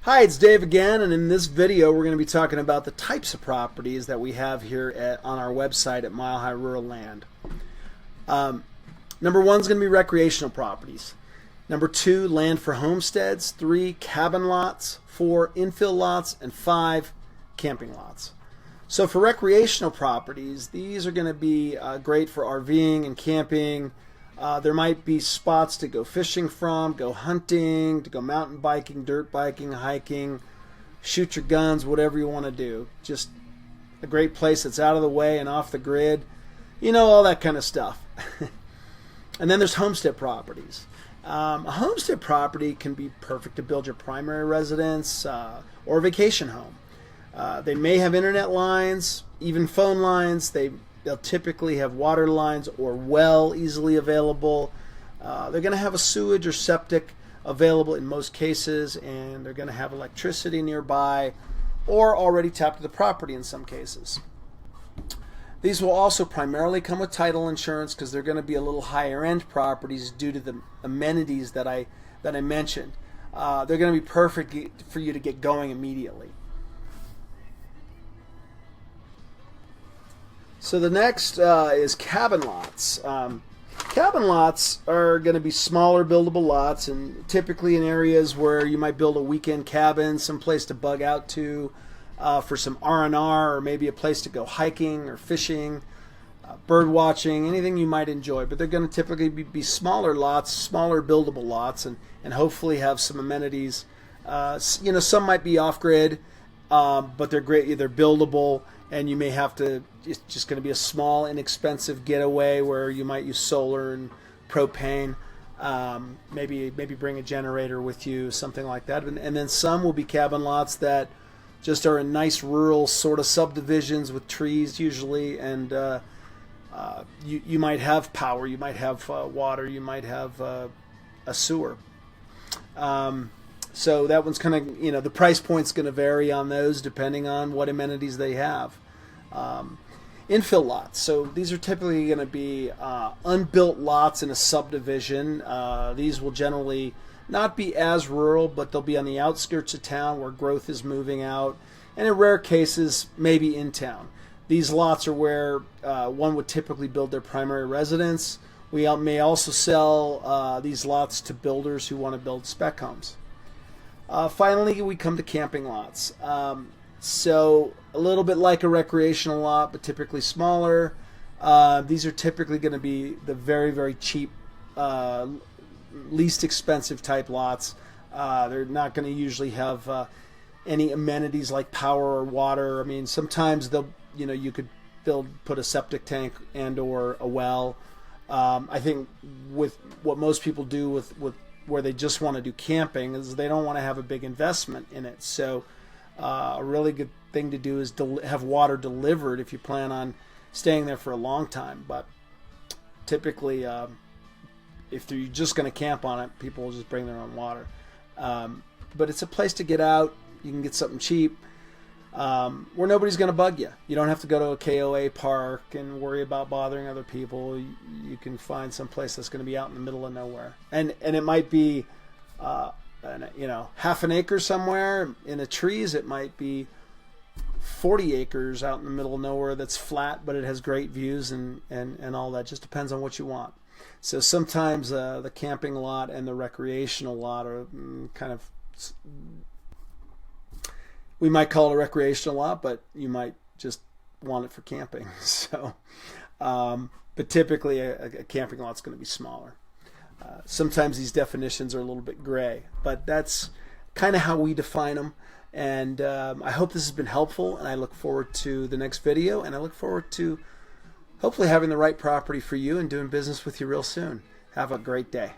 Hi, it's Dave again, and in this video we're going to be talking about the types of properties that we have here on our website at Mile High Rural Land. Number one is going to be recreational properties. Number two, land for homesteads. 3, cabin lots. 4, infill lots. And 5, camping lots. So for recreational properties, these are going to be great for RVing and camping. There might be spots to go fishing from, go hunting, to go mountain biking, dirt biking, hiking, shoot your guns, whatever you want to do. Just a great place that's out of the way and off the grid. You know, all that kind of stuff. And then there's homestead properties. A homestead property can be perfect to build your primary residence or vacation home. They may have internet lines, even phone lines. They'll typically have water lines or well easily available. They're going to have a sewage or septic available in most cases, and they're going to have electricity nearby or already tapped to the property in some cases. These will also primarily come with title insurance because they're going to be a little higher end properties due to the amenities that I mentioned. They're going to be perfect for you to get going immediately. So the next is cabin lots. Cabin lots are going to be smaller buildable lots, and typically in areas where you might build a weekend cabin, some place to bug out to for some R&R, or maybe a place to go hiking or fishing, bird watching, anything you might enjoy. But they're going to typically be smaller lots, smaller buildable lots, and hopefully have some amenities. Some might be off-grid, but they're great. They're buildable, and you may have to. It's just going to be a small, inexpensive getaway where you might use solar and propane. Maybe bring a generator with you, something like that. And then some will be cabin lots that just are in nice rural sort of subdivisions with trees usually, and you might have power, you might have water, you might have a sewer. So that one's kind of, the price point's going to vary on those depending on what amenities they have. Infill lots. So these are typically going to be unbuilt lots in a subdivision. These will generally not be as rural, but they'll be on the outskirts of town where growth is moving out, and in rare cases, maybe in town. These lots are where one would typically build their primary residence. We may also sell these lots to builders who want to build spec homes. Finally, we come to camping lots. So a little bit like a recreational lot, but typically smaller. These are typically going to be the very, very cheap, least expensive type lots. They're not going to usually have any amenities like power or water. I mean, sometimes you could put a septic tank and or a well. I think with what most people do with where they just want to do camping is they don't want to have a big investment in it. So a really good thing to do is have water delivered if you plan on staying there for a long time. But typically, if you're just going to camp on it, people will just bring their own water. But it's a place to get out. You can get something cheap where nobody's going to bug you. You don't have to go to a KOA park and worry about bothering other people. You can find some place that's going to be out in the middle of nowhere. And it might be half an acre somewhere in the trees. It might be 40 acres out in the middle of nowhere that's flat, but it has great views and all that. Just depends on what you want. So sometimes the camping lot and the recreational lot are kind of, we might call it a recreational lot, but you might just want it for camping. So, but typically a camping lot's going to be smaller. Sometimes these definitions are a little bit gray, but that's kind of how we define them. And I hope this has been helpful, and I look forward to the next video, and I look forward to hopefully having the right property for you and doing business with you real soon. Have a great day.